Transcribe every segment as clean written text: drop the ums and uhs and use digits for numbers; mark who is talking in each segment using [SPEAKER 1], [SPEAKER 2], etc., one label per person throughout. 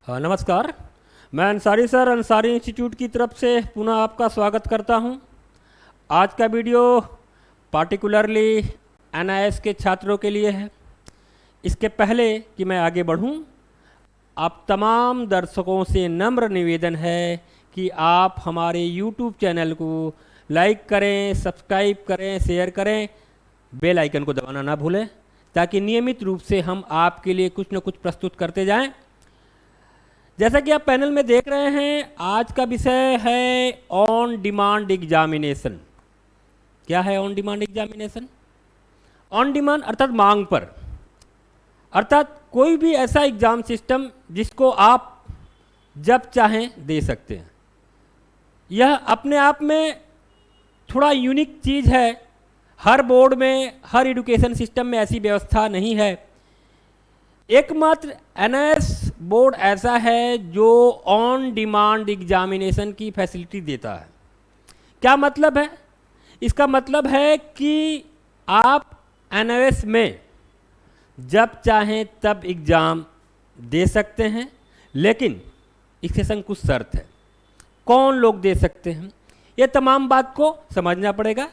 [SPEAKER 1] हाँ नमस्कार। मैं अंसारी सर अंसारी इंस्टीट्यूट की तरफ से पुनः आपका स्वागत करता हूँ। आज का वीडियो पार्टिकुलरली एनआईएस के छात्रों के लिए है। इसके पहले कि मैं आगे बढ़ूँ, आप तमाम दर्शकों से नम्र निवेदन है कि आप हमारे YouTube चैनल को लाइक करें, सब्सक्राइब करें, शेयर करें, बेल आइकन को दबाना ना भूलें, ताकि नियमित रूप से हम आपके लिए कुछ न कुछ प्रस्तुत करते जाएं। जैसा कि आप पैनल में देख रहे हैं, आज का विषय है ऑन डिमांड एग्जामिनेशन। क्या है on demand examination? On demand अर्थात मांग पर, अर्थात कोई भी ऐसा एग्जाम सिस्टम जिसको आप जब चाहें दे सकते हैं। यह अपने आप में थोड़ा यूनिक चीज़ है। हर बोर्ड में, हर एजुकेशन सिस्टम में ऐसी व्यवस्था नहीं है। एकमात्र एनआईएस बोर्ड ऐसा है जो ऑन डिमांड एग्जामिनेशन की फैसिलिटी देता है। क्या मतलब है? इसका मतलब है कि आप एनआईएस में जब चाहें तब एग्ज़ाम दे सकते हैं, लेकिन इसके संग कुछ शर्त है। कौन लोग दे सकते हैं, ये तमाम बात को समझना पड़ेगा।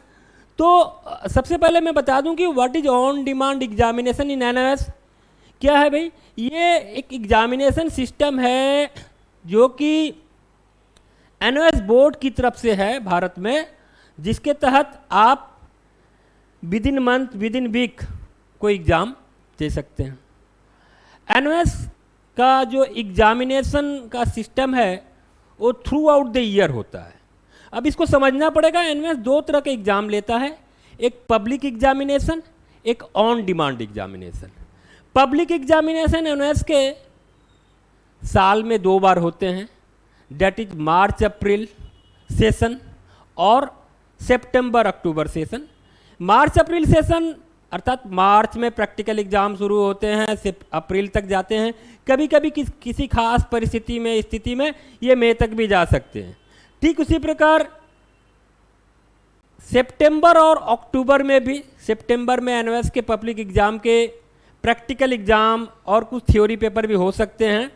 [SPEAKER 1] तो सबसे पहले मैं बता दूं कि what is on demand examination in NIS. क्या है भाई? ये एक एग्जामिनेशन सिस्टम है जो कि एनआईएस बोर्ड की तरफ से है भारत में, जिसके तहत आप within month, within week कोई एग्ज़ाम दे सकते हैं। एनआईएस का जो एग्जामिनेशन का सिस्टम है वो थ्रू आउट द ईयर होता है। अब इसको समझना पड़ेगा। एनआईएस दो तरह के एग्ज़ाम लेता है, एक पब्लिक एग्जामिनेशन, एक on demand examination. Public examination NIS के साल में 2 बार होते हैं, date is March April session और सितंबर अक्टूबर सेशन। मार्च अप्रैल सेशन अर्थात मार्च में प्रैक्टिकल एग्जाम शुरू होते हैं, सिर्फ अप्रैल तक जाते हैं। कभी कभी किसी खास परिस्थिति में, स्थिति में ये मई तक भी जा सकते हैं। ठीक उसी प्रकार सितंबर और अक्टूबर में भी, सितंबर में एनआईएस के पब्लिक एग्जाम के प्रैक्टिकल एग्ज़ाम और कुछ थ्योरी पेपर भी हो सकते हैं,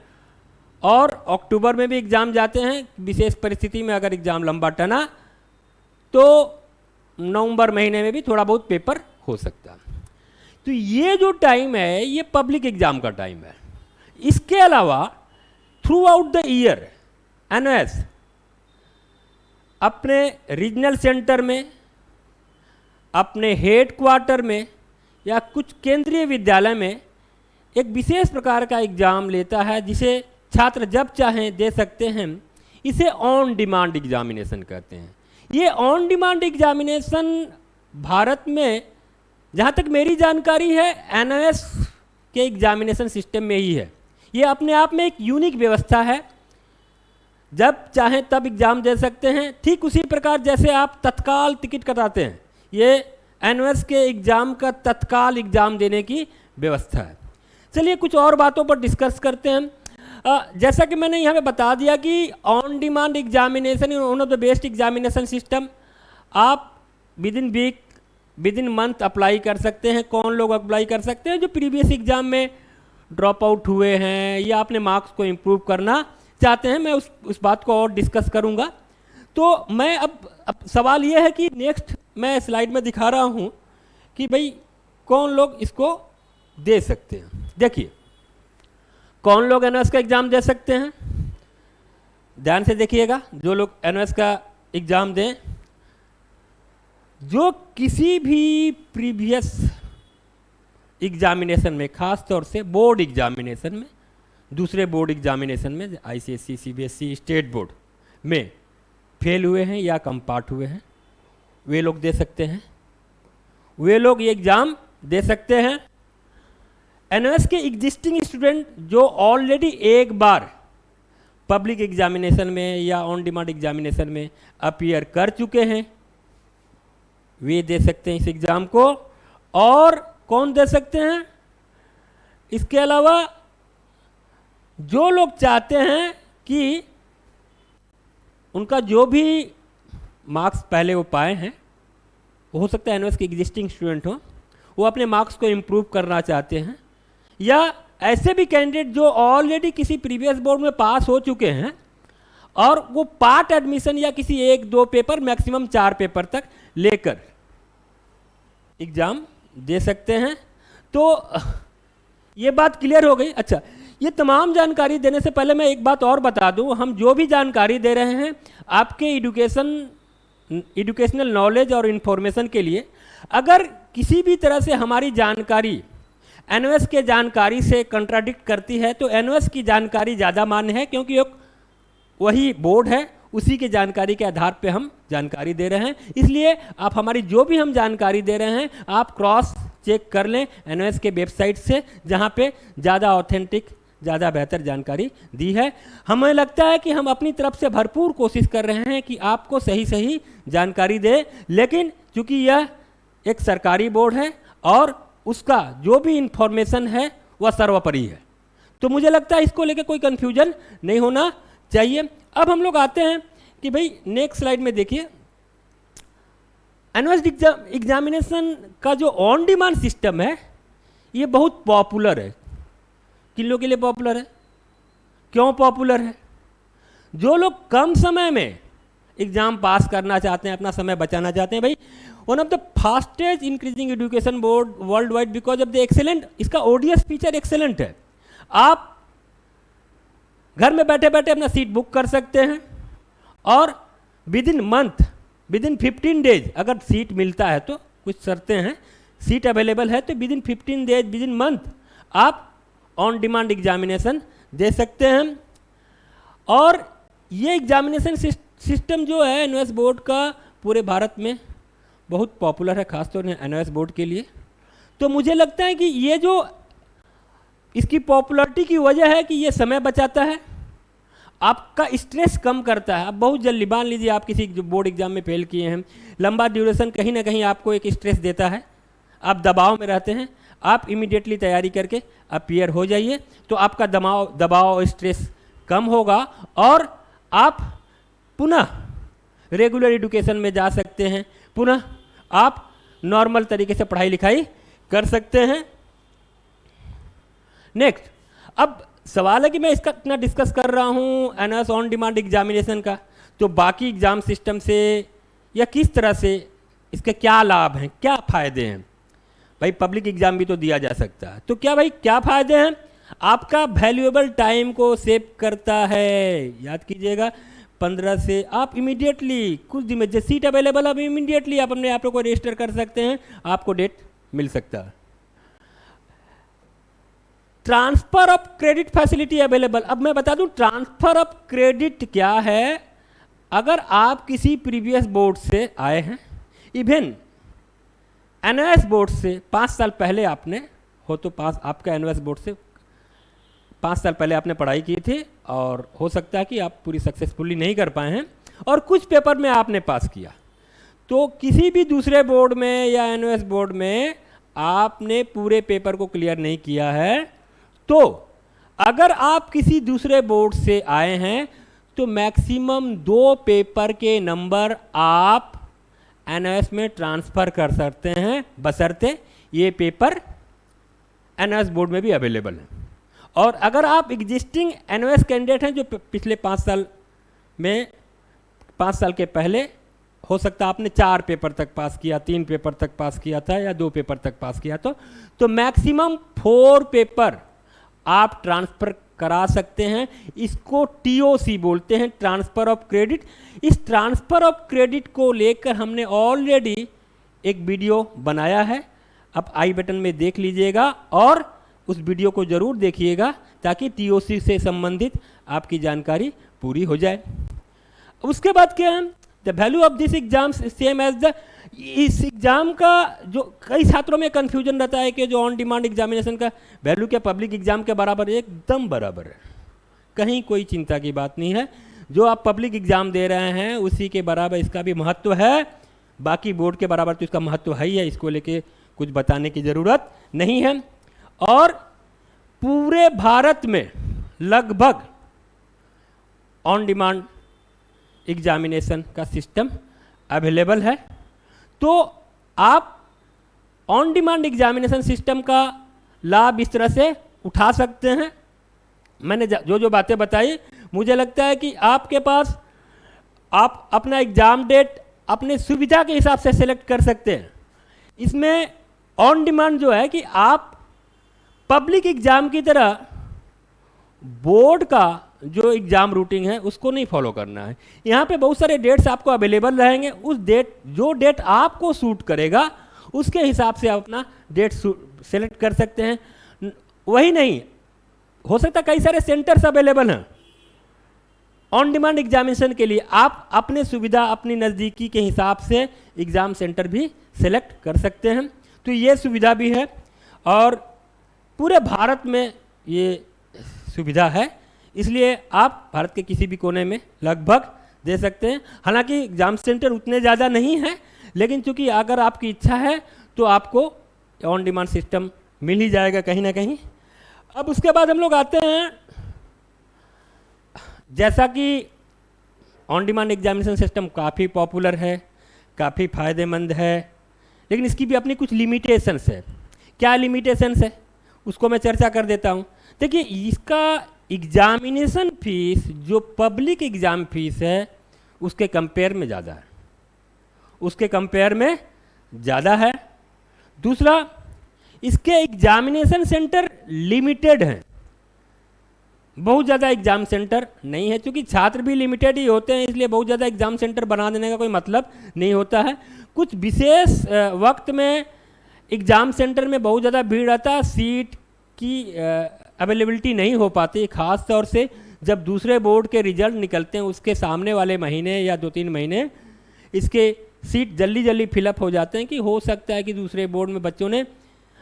[SPEAKER 1] और अक्टूबर में भी एग्ज़ाम जाते हैं। विशेष परिस्थिति में अगर एग्ज़ाम लंबा टना तो नवंबर महीने में भी थोड़ा बहुत पेपर हो सकता है। तो ये जो टाइम है ये पब्लिक एग्ज़ाम का टाइम है। इसके अलावा through out the year NIS अपने रीजनल सेंटर में, अपने हेड क्वार्टर में या कुछ केंद्रीय विद्यालय में एक विशेष प्रकार का एग्ज़ाम लेता है, जिसे छात्र जब चाहें दे सकते हैं। इसे ऑन डिमांड एग्जामिनेशन कहते हैं। ये ऑन डिमांड एग्जामिनेशन भारत में, जहाँ तक मेरी जानकारी है, एनआईएस के एग्जामिनेशन सिस्टम में ही है। ये अपने आप में एक यूनिक व्यवस्था है। जब चाहें तब एग्ज़ाम दे सकते हैं। ठीक उसी प्रकार जैसे आप तत्काल टिकट कटाते हैं, ये एनआईएस के एग्ज़ाम का तत्काल एग्ज़ाम देने की व्यवस्था है। चलिए कुछ और बातों पर डिस्कस करते हैं। जैसा कि मैंने यहाँ पे बता दिया कि on demand examination one of the best examination system. आप within week, within month apply कर सकते हैं। कौन लोग अप्लाई कर सकते हैं? जो प्रीवियस एग्ज़ाम में ड्रॉप आउट हुए हैं या अपने मार्क्स को इम्प्रूव करना चाहते हैं। मैं उस बात को और डिस्कस करूँगा। तो मैं अब सवाल ये है कि नेक्स्ट मैं स्लाइड में दिखा रहा हूँ कि भाई कौन लोग इसको दे सकते हैं। देखिए कौन लोग एनआईएस का एग्ज़ाम दे सकते हैं, ध्यान से देखिएगा। जो लोग एनआईएस का एग्ज़ाम दें, जो किसी भी प्रीवियस एग्जामिनेशन में, खास तौर से बोर्ड एग्जामिनेशन में, दूसरे बोर्ड एग्जामिनेशन में, आईसीएसई, सीबीएसई, स्टेट बोर्ड में फेल हुए हैं या कम पार्ट हुए हैं, वे लोग दे सकते हैं। वे लोग ये एग्ज़ाम दे सकते हैं। एनआईएस के एग्जिस्टिंग स्टूडेंट जो ऑलरेडी एक बार पब्लिक एग्जामिनेशन में या ऑन डिमांड एग्जामिनेशन में अपीयर कर चुके हैं, वे दे सकते हैं इस एग्ज़ाम को। और कौन दे सकते हैं? इसके अलावा जो लोग चाहते हैं कि उनका जो भी मार्क्स पहले वो पाए हैं, हो सकता है एनआईएस के एग्जिस्टिंग स्टूडेंट हो, वो अपने मार्क्स को इम्प्रूव करना चाहते हैं, या ऐसे भी कैंडिडेट जो ऑलरेडी किसी प्रीवियस बोर्ड में पास हो चुके हैं और वो पार्ट एडमिशन या किसी 1-2 पेपर मैक्सिमम 4 पेपर तक लेकर एग्ज़ाम दे सकते हैं। तो ये बात क्लियर हो गई। अच्छा, ये तमाम जानकारी देने से पहले मैं एक बात और बता दूं, हम जो भी जानकारी दे रहे हैं आपके एजुकेशनल नॉलेज और इन्फॉर्मेशन के लिए। अगर किसी भी तरह से हमारी जानकारी एनओएस के जानकारी से कंट्राडिक्ट करती है तो एनओएस की जानकारी ज़्यादा मान्य है, क्योंकि वही बोर्ड है, उसी के जानकारी के आधार पे हम जानकारी दे रहे हैं। इसलिए आप हमारी जो भी हम जानकारी दे रहे हैं आप क्रॉस चेक कर लें एनओएस के वेबसाइट से, जहाँ पे ज़्यादा ऑथेंटिक, ज़्यादा बेहतर जानकारी दी है। हमें लगता है कि हम अपनी तरफ से भरपूर कोशिश कर रहे हैं कि आपको सही सही जानकारी दें, लेकिन चूँकि यह एक सरकारी बोर्ड है और उसका जो भी इंफॉर्मेशन है वह सर्वोपरि है, तो मुझे लगता है इसको लेकर कोई कन्फ्यूजन नहीं होना चाहिए। अब हम लोग आते हैं कि भाई नेक्स्ट स्लाइड में देखिए, एनओएस एग्जामिनेशन का जो ऑन डिमांड सिस्टम है ये बहुत पॉपुलर है। किन लोगों के लिए पॉपुलर है? क्यों पॉपुलर है? जो लोग कम समय में एग्जाम पास करना चाहते हैं, अपना समय बचाना चाहते हैं। भाई one of the fastest increasing education board world wide because of the excellent, इसका ओडीएस फीचर एक्सेलेंट है। आप घर में बैठे बैठे अपना सीट बुक कर सकते हैं और विद इन 15 डेज अगर सीट मिलता है तो, कुछ शर्तें हैं, सीट अवेलेबल है तो with in 15 days, with in month आप ऑन डिमांड एग्जामिनेशन दे सकते हैं। और ये एग्जामिनेशन सिस्टम जो है एनओएस बोर्ड का पूरे भारत में बहुत पॉपुलर है, खासतौर से एनओएस बोर्ड के लिए। तो मुझे लगता है कि ये जो इसकी पॉपुलैरिटी की वजह है कि ये समय बचाता है, आपका स्ट्रेस कम करता है। आप बहुत जल्दी, मान लीजिए आप किसी बोर्ड एग्जाम में फेल किए हैं, लंबा ड्यूरेशन कहीं ना कहीं आपको एक स्ट्रेस देता है, आप दबाव में रहते हैं, आप इमीडिएटली तैयारी करके अपीयर हो जाइए, तो आपका दबाव स्ट्रेस कम होगा और आप पुनः रेगुलर एजुकेशन में जा सकते हैं, पुनः आप नॉर्मल तरीके से पढ़ाई लिखाई कर सकते हैं। नेक्स्ट, अब सवाल है कि मैं इसका इतना डिस्कस कर रहा हूँ एनओएस ऑन डिमांड एग्जामिनेशन का, तो बाकी एग्जाम सिस्टम से या किस तरह से इसके क्या लाभ हैं, क्या फ़ायदे हैं? भाई पब्लिक एग्जाम भी तो दिया जा सकता है, तो क्या भाई क्या फ़ायदे हैं? आपका वैल्यूएबल टाइम को सेव करता है, याद कीजिएगा। 15 से आप इमीडिएटली कुछ दिन में जो सीट अवेलेबल, अब इमीडिएटली आप अपने आप को रजिस्टर कर सकते हैं, आपको डेट मिल सकता है। Transfer of credit facility available. अब मैं बता दूं ट्रांसफर ऑफ क्रेडिट क्या है। अगर आप किसी प्रीवियस बोर्ड से आए हैं, इवन एनओएस बोर्ड से 5 साल पहले आपने हो तो पास, आपका एनओएस बोर्ड से 5 साल पहले आपने पढ़ाई की थी और हो सकता है कि आप पूरी सक्सेसफुली नहीं कर पाए हैं और कुछ पेपर में आपने पास किया, तो किसी भी दूसरे बोर्ड में या एनओएस बोर्ड में आपने पूरे पेपर को क्लियर नहीं किया है, तो अगर आप किसी दूसरे बोर्ड से आए हैं तो मैक्सिमम 2 पेपर के नंबर आप एनओएस में ट्रांसफ़र कर सकते हैं, बशर्ते ये पेपर एनओएस बोर्ड में भी अवेलेबल है। और अगर आप एग्जिस्टिंग एनओएस कैंडिडेट हैं जो पिछले 5 साल में, 5 साल के पहले हो सकता है आपने 4 पेपर तक पास किया, 3 पेपर तक पास किया था या 2 पेपर तक पास किया, तो मैक्सिमम 4 पेपर आप ट्रांसफ़र करा सकते हैं। इसको टीओसी बोलते हैं, ट्रांसफ़र ऑफ क्रेडिट। इस ट्रांसफ़र ऑफ क्रेडिट को लेकर हमने ऑलरेडी एक वीडियो बनाया है, आप आई बटन में देख लीजिएगा और उस वीडियो को ज़रूर देखिएगा ताकि टीओसी से संबंधित आपकी जानकारी पूरी हो जाए। उसके बाद क्या है, the value of this exam same as the, इस एग्ज़ाम का जो कई छात्रों में कन्फ्यूजन रहता है कि जो ऑन डिमांड एग्जामिनेशन का वैल्यू क्या पब्लिक एग्जाम के बराबर है, एकदम बराबर है, कहीं कोई चिंता की बात नहीं है। जो आप पब्लिक एग्जाम दे रहे हैं उसी के बराबर इसका भी महत्व है, बाकी बोर्ड के बराबर तो इसका महत्व है ही है, इसको लेके कुछ बताने की ज़रूरत नहीं है। और पूरे भारत में लगभग ऑन डिमांड एग्जामिनेशन का सिस्टम अवेलेबल है, तो आप ऑन डिमांड एग्जामिनेशन सिस्टम का लाभ इस तरह से उठा सकते हैं। मैंने जो जो बातें बताई, मुझे लगता है कि आपके पास आप अपना एग्ज़ाम डेट अपने सुविधा के हिसाब से सेलेक्ट कर सकते हैं। इसमें ऑन डिमांड जो है कि आप पब्लिक एग्ज़ाम की तरह बोर्ड का जो एग्ज़ाम रूटीन है उसको नहीं फॉलो करना है। यहाँ पे बहुत सारे डेट्स आपको अवेलेबल रहेंगे, उस जो डेट आपको सूट करेगा उसके हिसाब से आप अपना डेट सेलेक्ट कर सकते हैं। वही नहीं हो सकता, कई सारे सेंटर्स अवेलेबल हैं ऑन डिमांड एग्जामिनेशन के लिए। आप अपने सुविधा, अपनी नज़दीकी के हिसाब से एग्ज़ाम सेंटर भी सेलेक्ट कर सकते हैं। तो ये सुविधा भी है और पूरे भारत में ये सुविधा है, इसलिए आप भारत के किसी भी कोने में लगभग दे सकते हैं। हालांकि एग्ज़ाम सेंटर उतने ज़्यादा नहीं है, लेकिन चूंकि अगर आपकी इच्छा है तो आपको ऑन डिमांड सिस्टम मिल ही जाएगा कहीं ना कहीं। अब उसके बाद हम लोग आते हैं, जैसा कि ऑन डिमांड एग्जामिनेशन सिस्टम काफ़ी पॉपुलर है, काफ़ी फ़ायदेमंद है, लेकिन इसकी भी अपनी कुछ लिमिटेशंस है। क्या लिमिटेशंस है उसको मैं चर्चा कर देता हूँ। देखिए, इसका एग्जामिनेशन फीस जो पब्लिक एग्ज़ाम फीस है उसके कंपेयर में ज़्यादा है, उसके कंपेयर में ज़्यादा है। दूसरा, इसके एग्जामिनेशन सेंटर लिमिटेड हैं, बहुत ज़्यादा एग्ज़ाम सेंटर नहीं है। क्योंकि छात्र भी लिमिटेड ही होते हैं, इसलिए बहुत ज़्यादा एग्ज़ाम सेंटर बना देने का कोई मतलब नहीं होता है। कुछ विशेष वक्त में एग्ज़ाम सेंटर में बहुत ज़्यादा भीड़ रहता है, सीट की अवेलेबिलिटी नहीं हो पाती, ख़ास तौर से जब दूसरे बोर्ड के रिजल्ट निकलते हैं उसके सामने वाले महीने या 2-3 महीने इसके सीट जल्दी जल्दी फिलअप हो जाते हैं। कि हो सकता है कि दूसरे बोर्ड में बच्चों ने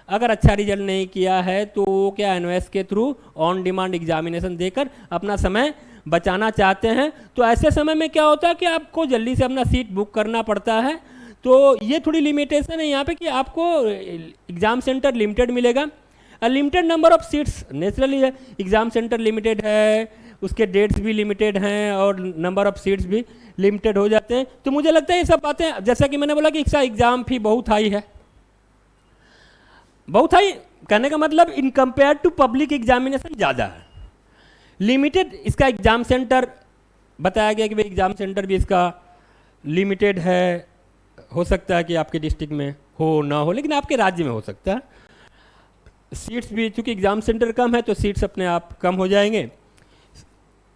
[SPEAKER 1] अगर अच्छा रिजल्ट नहीं किया है तो वो क्या एनओएस के थ्रू ऑन डिमांड एग्जामिनेशन देकर अपना समय बचाना चाहते हैं। तो ऐसे समय में क्या होता है कि आपको जल्दी से अपना सीट बुक करना पड़ता है। तो ये थोड़ी लिमिटेशन है यहाँ पे कि आपको एग्ज़ाम सेंटर लिमिटेड मिलेगा। Limited number of seats naturally है, एग्ज़ाम सेंटर लिमिटेड है, उसके डेट्स भी लिमिटेड हैं और नंबर ऑफ सीट्स भी लिमिटेड हो जाते हैं। तो मुझे लगता है ये सब बातें, जैसा कि मैंने बोला कि इसका एग्ज़ाम फी बहुत हाई है। बहुत हाई कहने का मतलब in compare to public examination ज़्यादा है। लिमिटेड इसका एग्ज़ाम सेंटर बताया गया कि भाई एग्ज़ाम सेंटर भी इसका लिमिटेड है, हो सकता है कि आपके डिस्ट्रिक्ट में हो ना हो, लेकिन आपके राज्य में हो सकता है। सीट्स भी चूँकि एग्ज़ाम सेंटर कम है तो सीट्स अपने आप कम हो जाएंगे।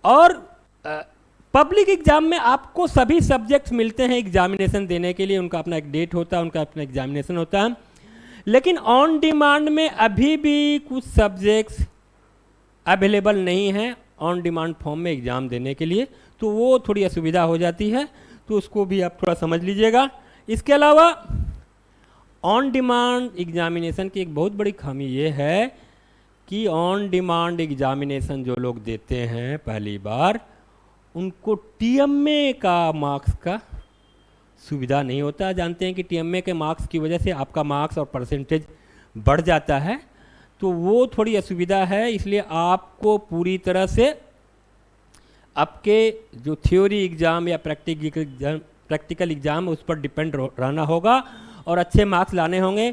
[SPEAKER 1] और पब्लिक एग्ज़ाम में आपको सभी सब्जेक्ट्स मिलते हैं एग्जामिनेशन देने के लिए, उनका अपना एक डेट होता है, उनका अपना एग्जामिनेशन होता है। लेकिन ऑन डिमांड में अभी भी कुछ सब्जेक्ट्स अवेलेबल नहीं हैं ऑन डिमांड फॉर्म में एग्ज़ाम देने के लिए, तो वो थोड़ी असुविधा हो जाती है, तो उसको भी आप थोड़ा समझ लीजिएगा। इसके अलावा ऑन डिमांड एग्जामिनेशन की एक बहुत बड़ी खामी ये है कि ऑन डिमांड एग्जामिनेशन जो लोग देते हैं पहली बार, उनको टीएमए का मार्क्स का सुविधा नहीं होता। जानते हैं कि टीएमए के मार्क्स की वजह से आपका मार्क्स और परसेंटेज बढ़ जाता है, तो वो थोड़ी असुविधा है। इसलिए आपको पूरी तरह से आपके जो थ्योरी एग्ज़ाम या प्रैक्टिकल एग्ज़ाम उस पर डिपेंड रहना होगा और अच्छे मार्क्स लाने होंगे।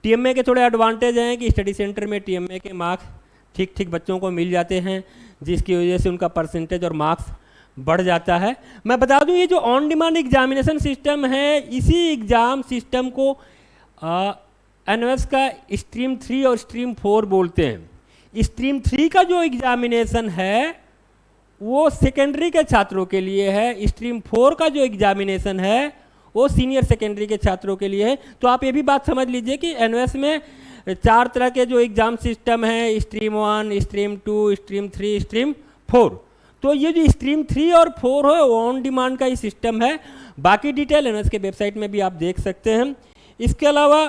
[SPEAKER 1] टीएमए के थोड़े एडवांटेज हैं कि स्टडी सेंटर में टीएमए के मार्क्स ठीक ठीक बच्चों को मिल जाते हैं, जिसकी वजह से उनका परसेंटेज और मार्क्स बढ़ जाता है। मैं बता दूं, ये जो ऑन डिमांड एग्जामिनेशन सिस्टम है, इसी एग्ज़ाम सिस्टम को एनओएस का स्ट्रीम 3 और स्ट्रीम 4 बोलते हैं। स्ट्रीम 3 का जो एग्जामिनेशन है वो सेकेंडरी के छात्रों के लिए है, स्ट्रीम 4 का जो एग्जामिनेशन है वो सीनियर सेकेंडरी के छात्रों के लिए है। तो आप ये भी बात समझ लीजिए कि एनओएस में 4 तरह के जो एग्ज़ाम सिस्टम है, स्ट्रीम 1, स्ट्रीम 2, स्ट्रीम 3, स्ट्रीम 4। तो ये जो स्ट्रीम 3 और 4 है वो ऑन डिमांड का ही सिस्टम है। बाकी डिटेल एनओएस के वेबसाइट में भी आप देख सकते हैं। इसके अलावा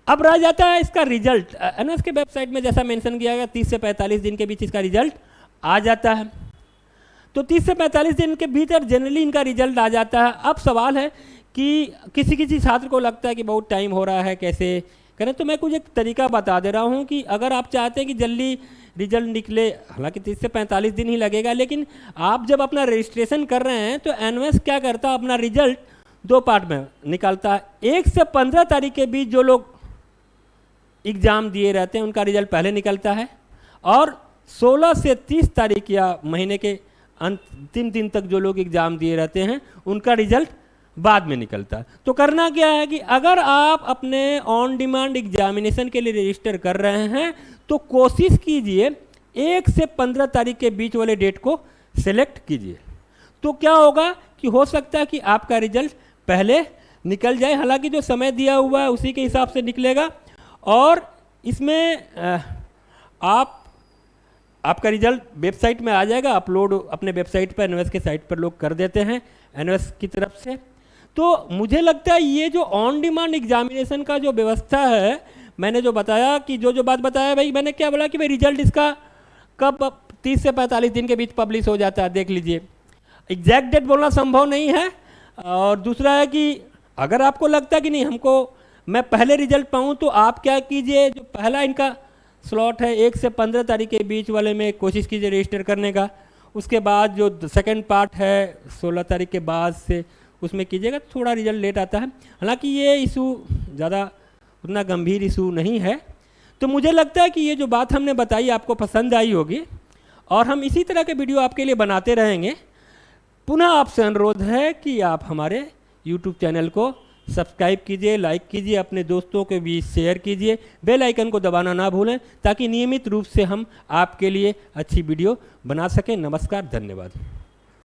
[SPEAKER 1] अब रह जाता है इसका रिजल्ट। एनओएस के वेबसाइट में जैसा मेंशन किया गया 30 से 45 दिन के बीच इसका रिजल्ट आ जाता है। तो 30 से 45 दिन के भीतर जनरली इनका रिजल्ट आ जाता है। अब सवाल है कि किसी छात्र को लगता है कि बहुत टाइम हो रहा है, कैसे करें। तो मैं कुछ एक तरीका बता दे रहा हूँ कि अगर आप चाहते हैं कि जल्दी रिजल्ट निकले, हालांकि 30 से 45 दिन ही लगेगा, लेकिन आप जब अपना रजिस्ट्रेशन कर रहे हैं तो एनओएस क्या करता है, अपना रिजल्ट 2 पार्ट में निकालता है। 1 से 15 तारीख के बीच जो लोग एग्ज़ाम दिए रहते हैं उनका रिजल्ट पहले निकलता है, और 16 से 30 तारीख या महीने के अंतिम दिन तक जो लोग एग्ज़ाम दिए रहते हैं उनका रिजल्ट बाद में निकलता है। तो करना क्या है कि अगर आप अपने ऑन डिमांड एग्जामिनेशन के लिए रजिस्टर कर रहे हैं तो कोशिश कीजिए 1 से 15 तारीख के बीच वाले डेट को सेलेक्ट कीजिए। तो क्या होगा कि हो सकता है कि आपका रिजल्ट पहले निकल जाए, हालांकि जो समय दिया हुआ है उसी के हिसाब से निकलेगा। और इसमें आपका रिजल्ट वेबसाइट में आ जाएगा, अपलोड अपने वेबसाइट पर एनएस के साइट पर लोग कर देते हैं एनएस की तरफ से। तो मुझे लगता है ये जो ऑन डिमांड एग्जामिनेशन का जो व्यवस्था है, मैंने जो बताया कि जो बात बताया भाई, मैंने क्या बोला कि भाई रिजल्ट इसका कब 30 से 45 दिन के बीच पब्लिश हो जाता है, देख लीजिए। एग्जैक्ट डेट बोलना संभव नहीं है। और दूसरा है कि अगर आपको लगता है कि नहीं हमको मैं पहले रिजल्ट पाऊँ, तो आप क्या कीजिए, जो पहला इनका स्लॉट है 1 से 15 तारीख के बीच वाले में कोशिश कीजिए रजिस्टर करने का। उसके बाद जो सेकंड पार्ट है 16 तारीख के बाद से उसमें कीजिएगा, थोड़ा रिजल्ट लेट आता है। हालांकि ये इशू ज़्यादा उतना गंभीर इशू नहीं है। तो मुझे लगता है कि ये जो बात हमने बताई आपको पसंद आई होगी, और हम इसी तरह के वीडियो आपके लिए बनाते रहेंगे। पुनः आपसे अनुरोध है कि आप हमारे YouTube चैनल को सब्सक्राइब कीजिए, लाइक कीजिए, अपने दोस्तों के बीच शेयर कीजिए, बेल आइकन को दबाना ना भूलें, ताकि नियमित रूप से हम आपके लिए अच्छी वीडियो बना सकें। नमस्कार, धन्यवाद।